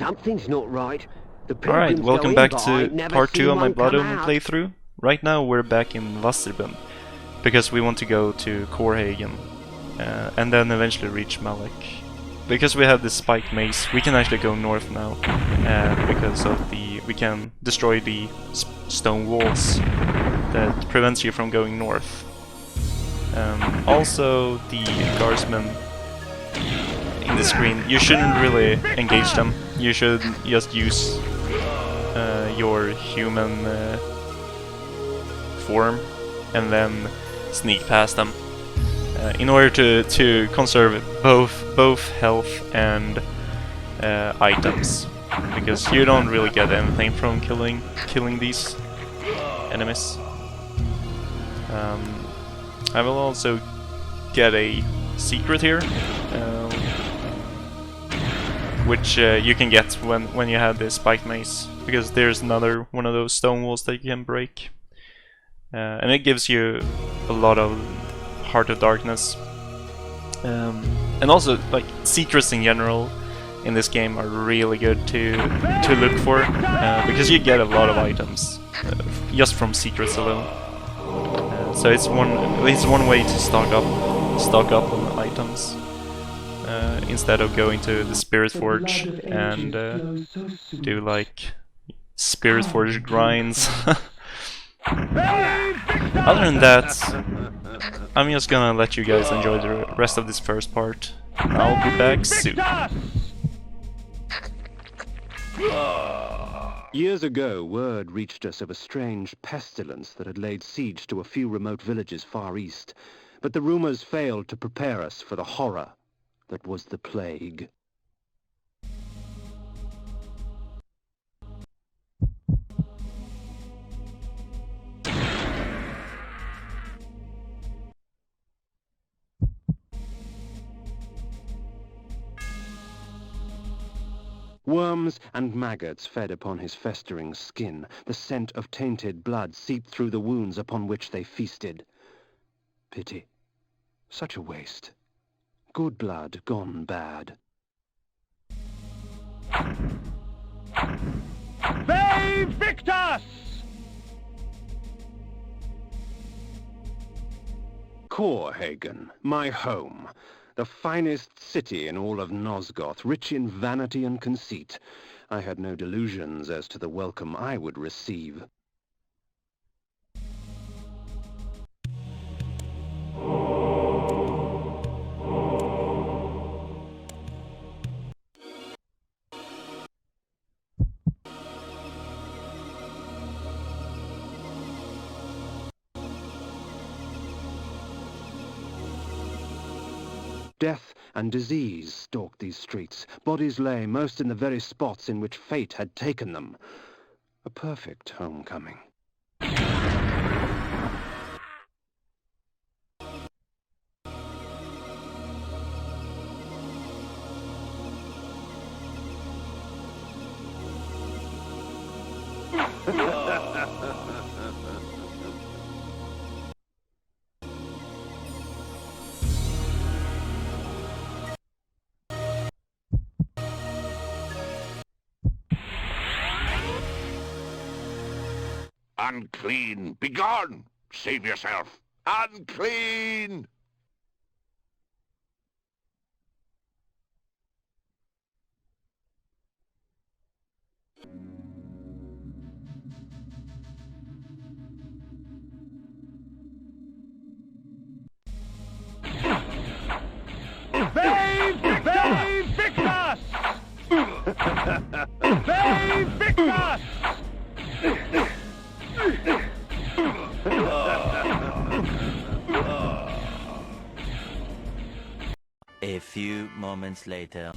Something's not right. The Alright, pilgrims welcome go back in by, to never part see 2 of my one Blood come Omen out. playthrough. Right now we're back in Wasserburn, because we want to go to Korhagen, and then eventually reach Malek. Because we have the spiked mace, we can actually go north now, because of we can destroy the stone walls that prevents you from going north. Also, the guardsmen in the screen, you shouldn't really engage them. You should just use your human form and then sneak past them in order to conserve both health and items, because you don't really get anything from killing these enemies. I will also get a secret here, which you can get when you have the spiked mace, because there's another one of those stone walls that you can break, and it gives you a lot of Heart of Darkness, and also like secrets in general in this game are really good to look for, because you get a lot of items just from secrets alone. So it's one way to stock up on items, instead of going to the Spirit Forge and do like Spirit Forge grinds. Other than that, I'm just gonna let you guys enjoy the rest of this first part. I'll be back soon. Years ago, word reached us of a strange pestilence that had laid siege to a few remote villages far east, but the rumors failed to prepare us for the horror that was the plague. Worms and maggots fed upon his festering skin. The scent of tainted blood seeped through the wounds upon which they feasted. Pity. Such a waste. Good blood gone bad. They Victus! Korhagen, my home. The finest city in all of Nosgoth, rich in vanity and conceit. I had no delusions as to the welcome I would receive. Death and disease stalked these streets. Bodies lay most in the very spots in which fate had taken them. A perfect homecoming. Unclean! Begone! Save yourself! Unclean! They Victus! They Victus! A few moments later.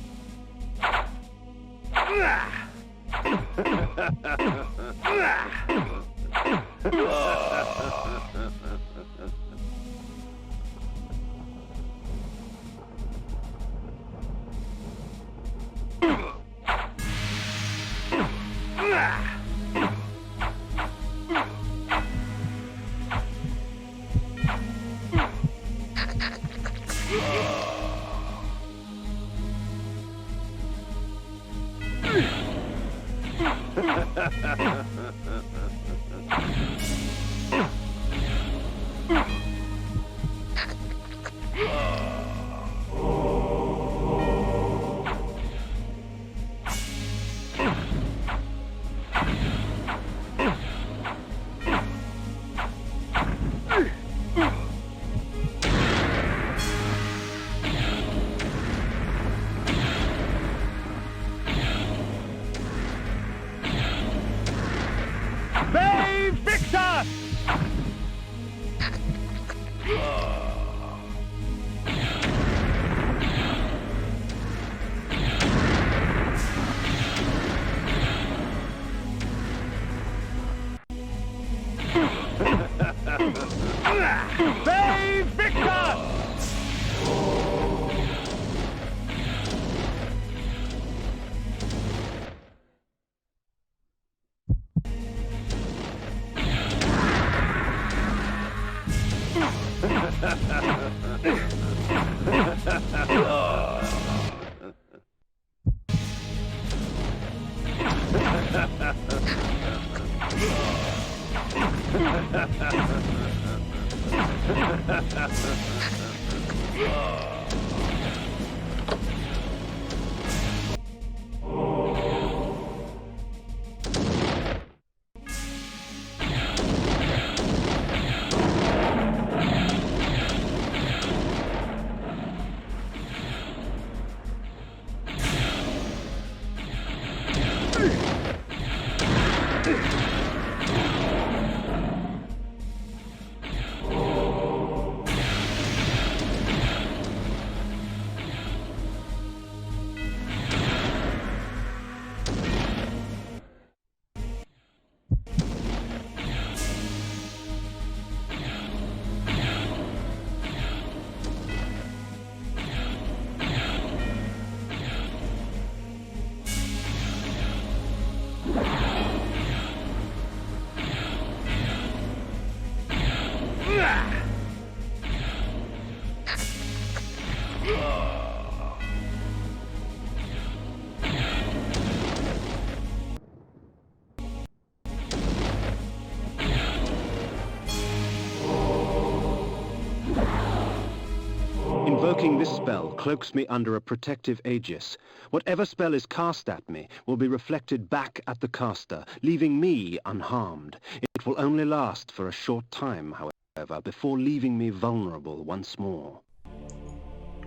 Invoking this spell cloaks me under a protective aegis. Whatever spell is cast at me will be reflected back at the caster, leaving me unharmed. It will only last for a short time, however, before leaving me vulnerable once more.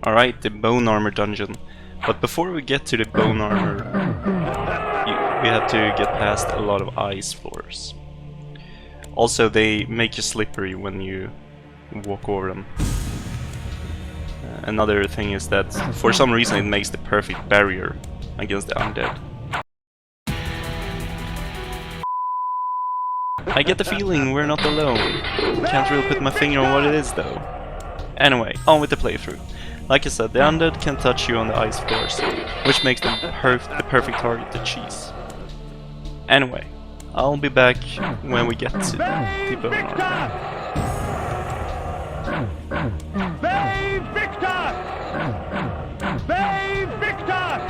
Alright, the bone armor dungeon. But before we get to the bone armor, we have to get past a lot of ice floors. Also, they make you slippery when you walk over them. Another thing is that, for some reason, it makes the perfect barrier against the undead. I get the feeling we're not alone. Can't really put my finger on what it is though. Anyway, on with the playthrough. Like I said, the undead can touch you on the ice floors, which makes them the perfect target to cheese. Anyway, I'll be back when we get to the bone armor. Babe Victor! Babe Victor!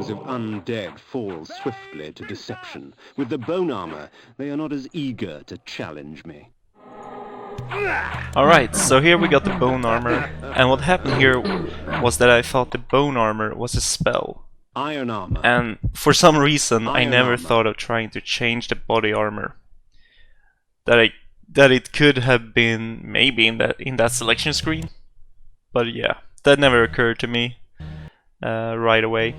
Of undead fall swiftly to deception. With the bone armor, they are not as eager to challenge me. Alright, so here we got the bone armor, and what happened here was that I thought the bone armor was a spell, Iron armor. And for some reason, I Iron never armor. thought of trying to change the body armor. That it could have been maybe in that selection screen, but yeah, that never occurred to me right away.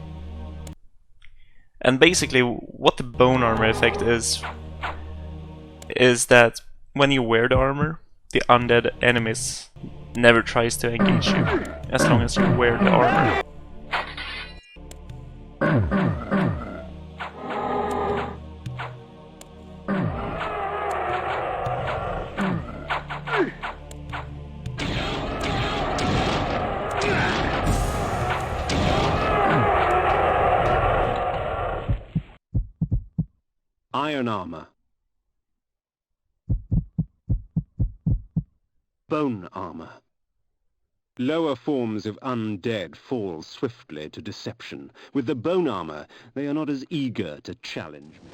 And basically, what the bone armor effect is that when you wear the armor, the undead enemies never tries to engage you as long as you wear the armor. Iron armor. Bone armor. Lower forms of undead fall swiftly to deception. With the bone armor, they are not as eager to challenge me.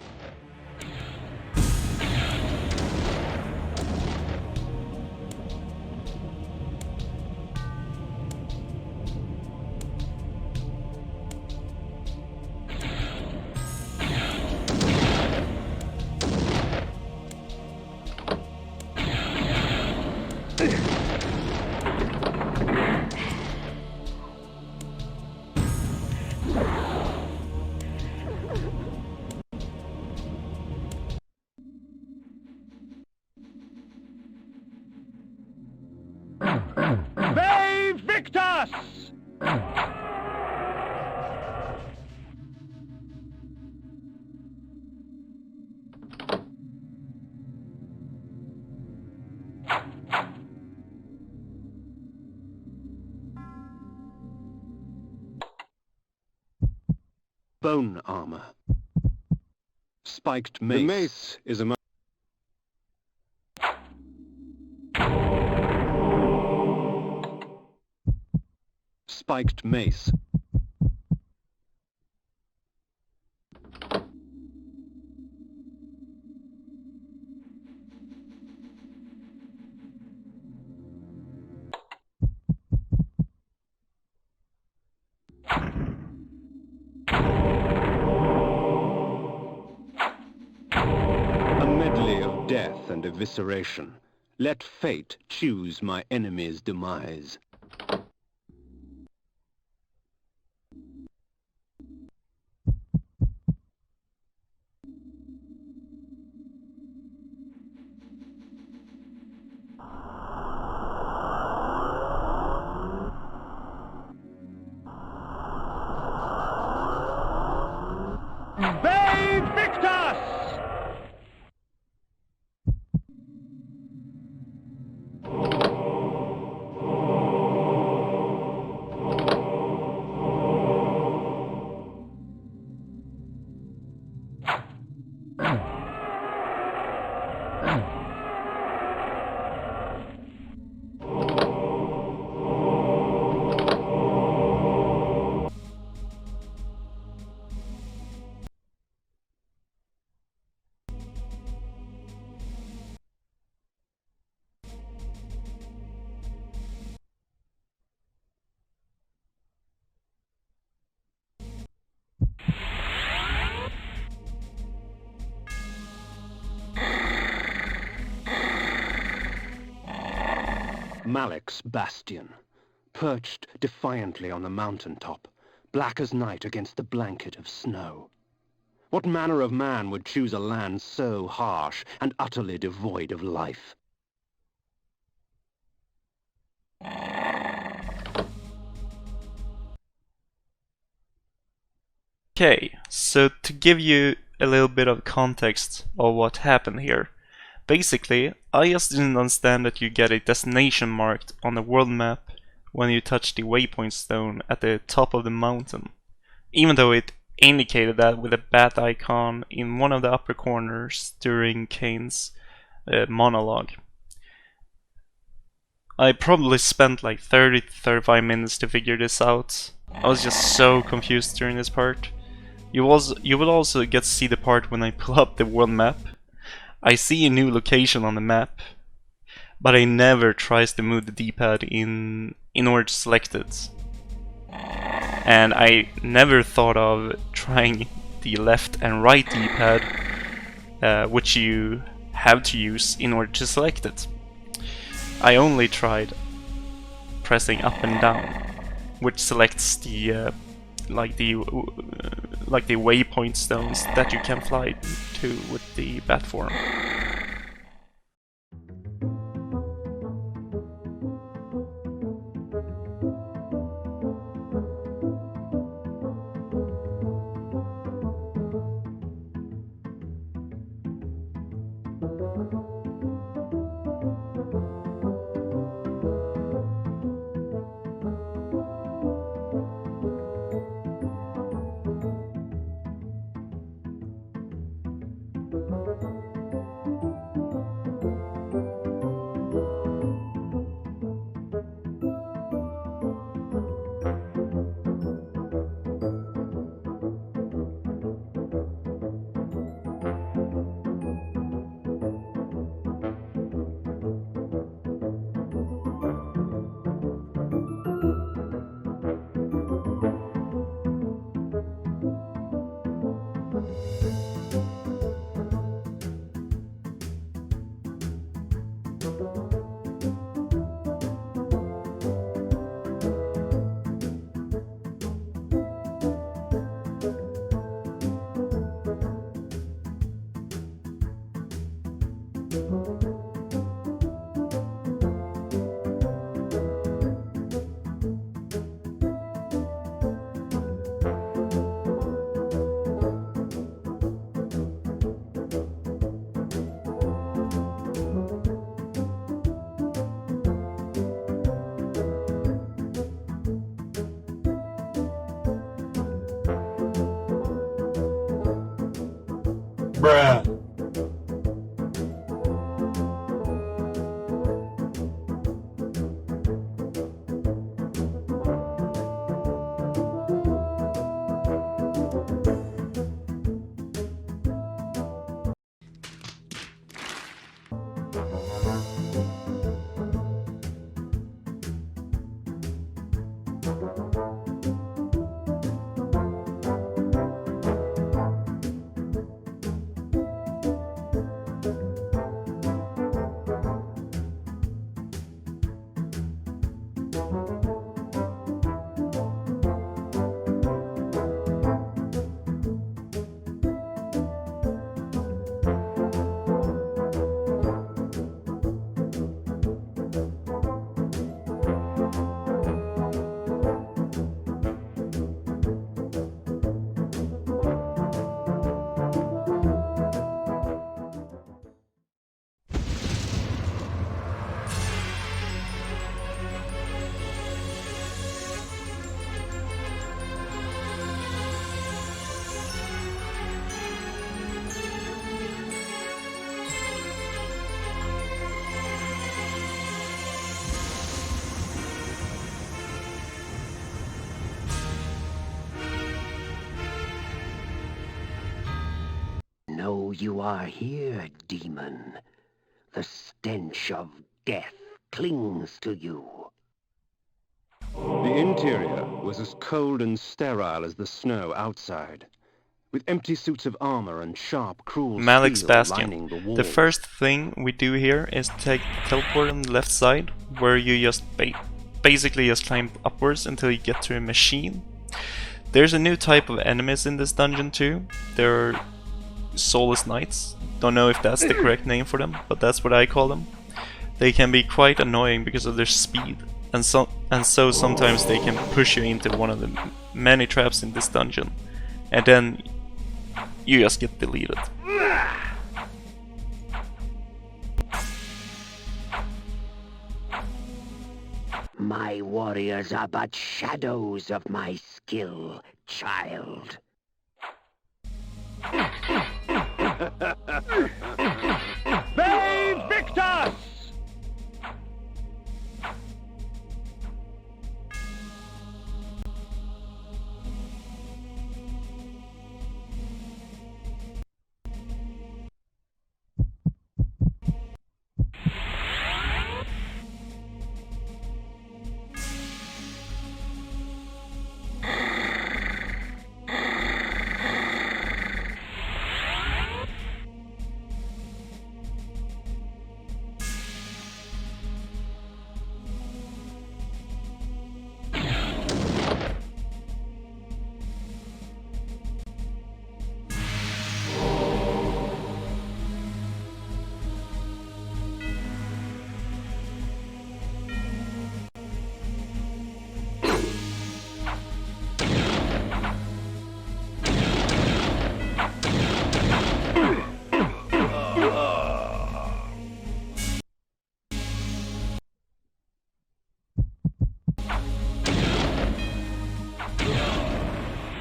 They Victus! Bone armor. Spiked mace. The mace is a spiked mace. A medley of death and evisceration. Let fate choose my enemy's demise. They Victus! Malek's bastion, perched defiantly on the mountaintop, black as night against the blanket of snow. What manner of man would choose a land so harsh and utterly devoid of life? Okay, so to give you a little bit of context of what happened here. Basically, I just didn't understand that you get a destination marked on the world map when you touch the waypoint stone at the top of the mountain, even though it indicated that with a bat icon in one of the upper corners during Kain's monologue. I probably spent like 30 to 35 minutes to figure this out. I was just so confused during this part. You will also get to see the part when I pull up the world map. I see a new location on the map, but I never tries to move the D-pad in order to select it. and I never thought of trying the left and right D-pad, which you have to use in order to select it. I only tried pressing up and down, which selects the like the waypoint stones that you can fly to with the platform. Bruh. No, you are here, demon. The stench of death clings to you. The interior was as cold and sterile as the snow outside, with empty suits of armor and sharp, cruel Malik's steel Bastion. lining the walls. The first thing we do here is take teleport on the left side, where you just basically just climb upwards until you get to a machine. There's a new type of enemies in this dungeon too. There are Soulless Knights. Don't know if that's the correct name for them, but that's what I call them. They can be quite annoying because of their speed, and so sometimes they can push you into one of the many traps in this dungeon, and then you just get deleted. My warriors are but shadows of my skill, child. Save Victus!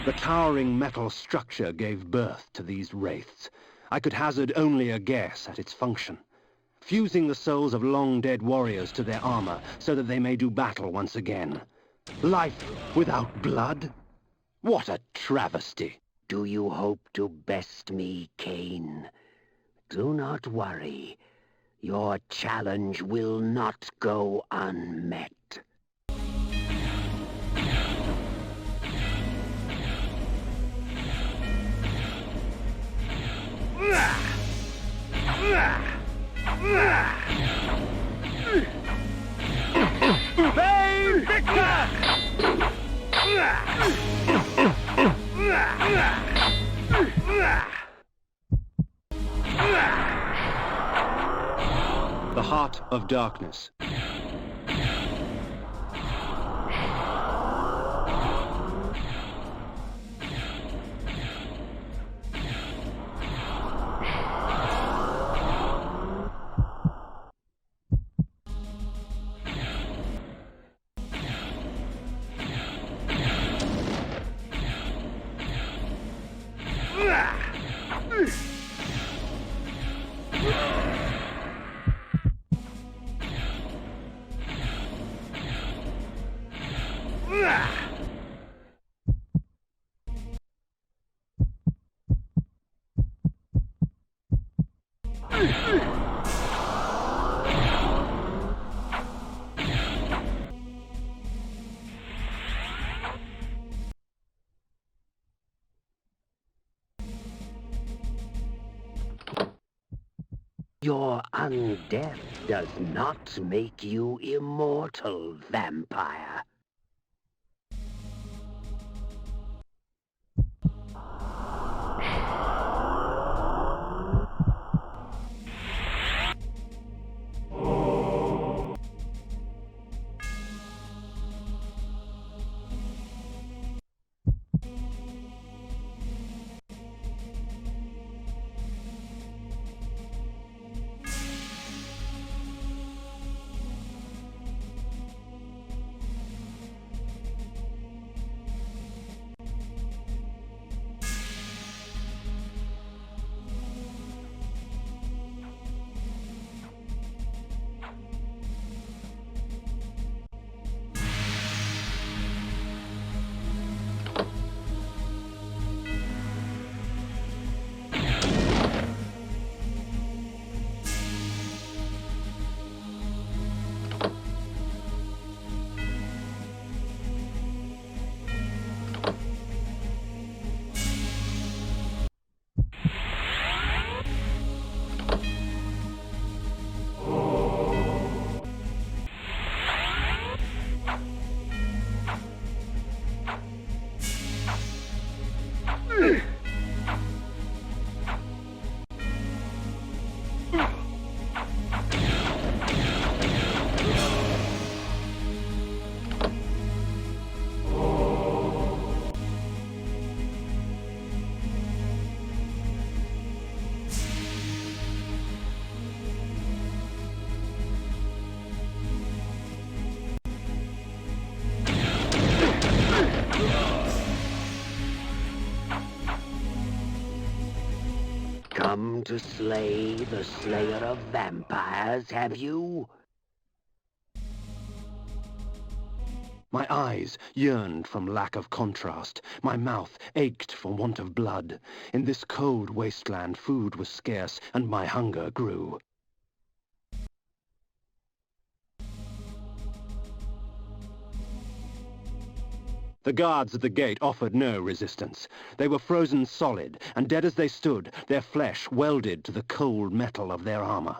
The towering metal structure gave birth to these wraiths. I could hazard only a guess at its function. Fusing the souls of long-dead warriors to their armor so that they may do battle once again. Life without blood? What a travesty! Do you hope to best me, Kain? Do not worry. Your challenge will not go unmet. Babe Victor! The Heart of Darkness. Your undeath does not make you immortal, vampire. Come to slay the slayer of vampires, have you? My eyes yearned from lack of contrast. My mouth ached for want of blood. In this cold wasteland, food was scarce, and my hunger grew. The guards at the gate offered no resistance. They were frozen solid, and dead as they stood, their flesh welded to the cold metal of their armor.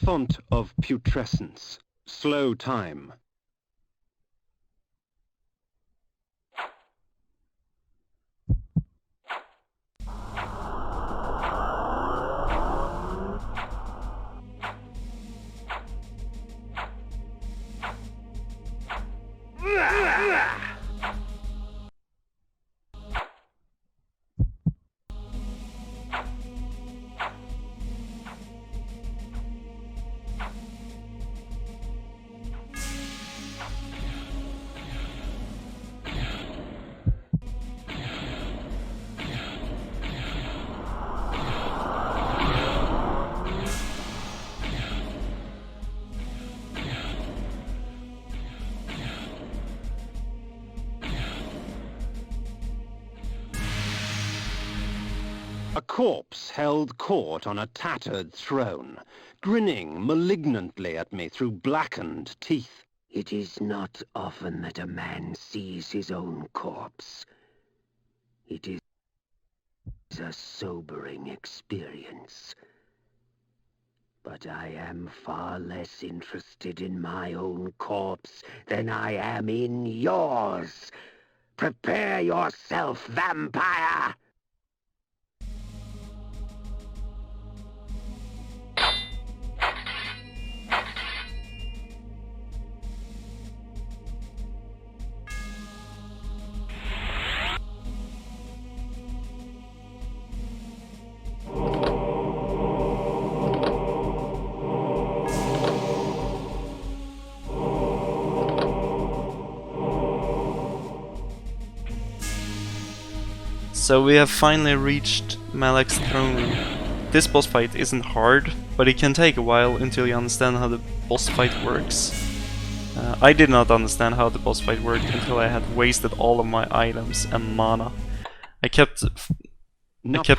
font of putrescence. Slow time. A corpse held court on a tattered throne, grinning malignantly at me through blackened teeth. It is not often that a man sees his own corpse. It is a sobering experience. But I am far less interested in my own corpse than I am in yours. Prepare yourself, vampire! So we have finally reached Malak's throne room. This boss fight isn't hard, but it can take a while until you understand how the boss fight works. I did not understand how the boss fight worked until I had wasted all of my items and mana. I kept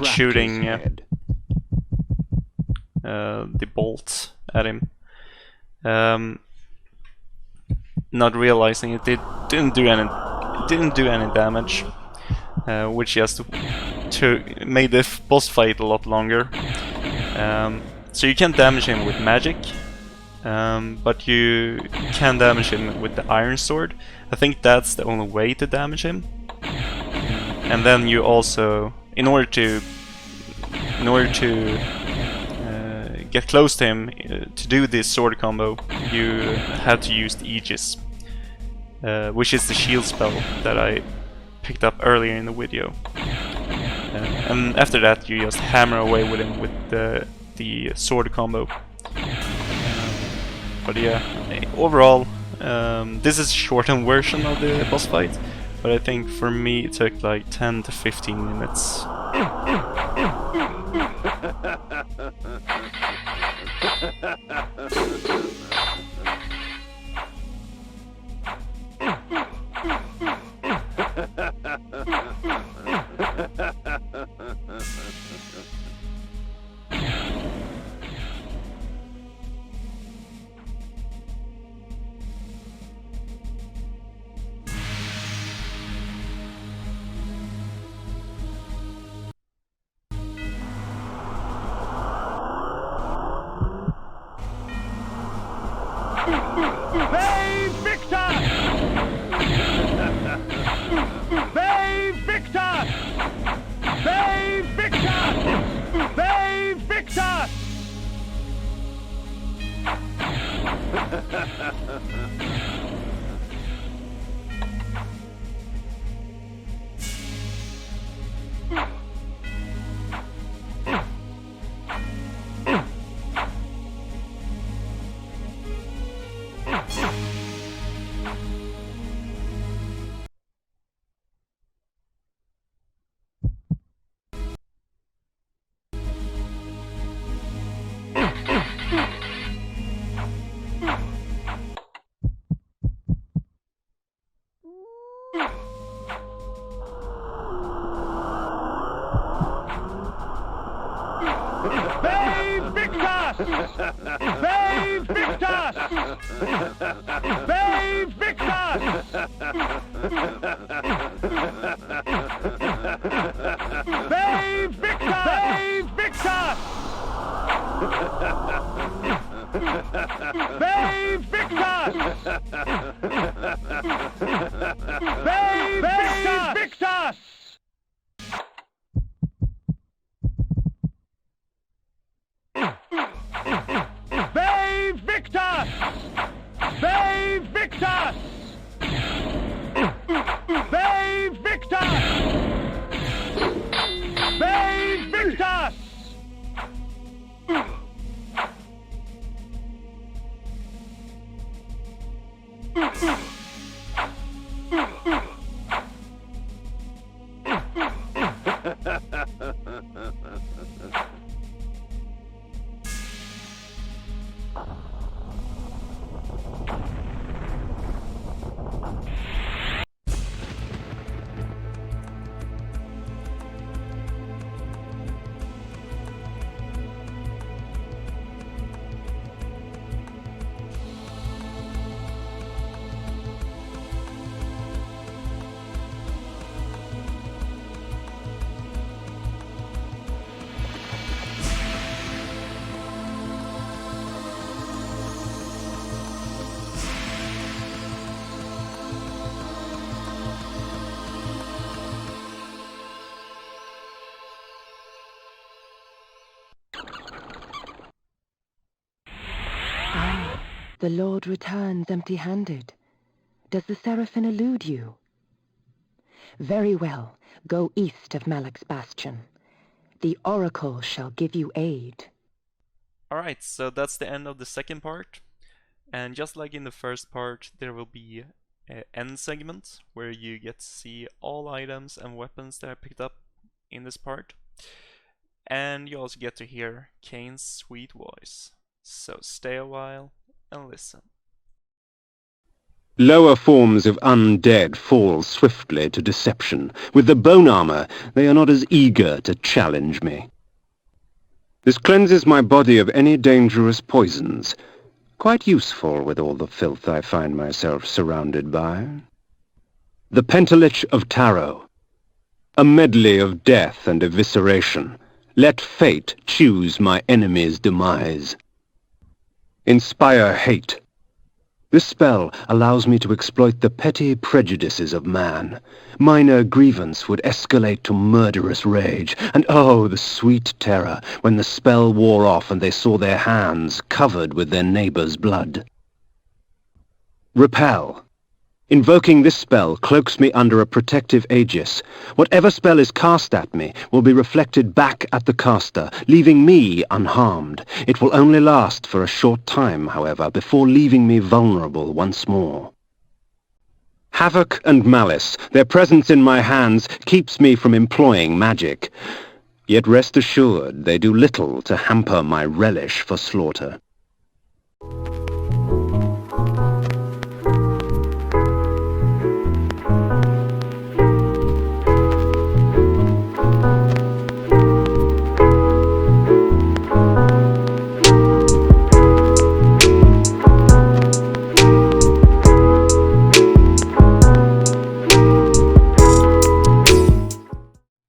shooting the bolt at him, not realizing it didn't do any damage. Which just made the boss fight a lot longer. So you can't damage him with magic, but you can damage him with the iron sword. I think that's the only way to damage him. And then you also, in order to get close to him, to do this sword combo, you have to use the Aegis, which is the shield spell that I picked up earlier in the video. And after that you just hammer away with him with the sword combo. But yeah, overall this is a shortened version of the boss fight, but I think for me it took like 10 to 15 minutes. Bay Victor! Bay Victor! Bay Victor! Bay Victor! Bay Victor! Bay Victor! Bay Victor! Bay Victor! Bay Victor! Babe Victus! Babe Victus! Babe Victus! Babe Victus! Babe Victus! Babe Victus! The Lord returns empty-handed. Does the Seraphim elude you? Very well. Go east of Malak's bastion. The Oracle shall give you aid. Alright, so that's the end of the second part. And just like in the first part, there will be an end segment where you get to see all items and weapons that I picked up in this part. And you also get to hear Kain's sweet voice. So stay a while and listen. Lower forms of undead fall swiftly to deception. With the bone armor, they are not as eager to challenge me. This cleanses my body of any dangerous poisons. Quite useful with all the filth I find myself surrounded by. The Pentalich of Tarot. A medley of death and evisceration. Let fate choose my enemy's demise. Inspire hate. This spell allows me to exploit the petty prejudices of man. Minor grievance would escalate to murderous rage, and oh, the sweet terror when the spell wore off and they saw their hands covered with their neighbor's blood. Repel. Invoking this spell cloaks me under a protective aegis. Whatever spell is cast at me will be reflected back at the caster, leaving me unharmed. It will only last for a short time, however, before leaving me vulnerable once more. Havoc and malice, their presence in my hands keeps me from employing magic. Yet rest assured, they do little to hamper my relish for slaughter.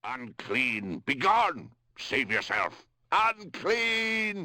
Unclean! Begone! Save yourself! Unclean!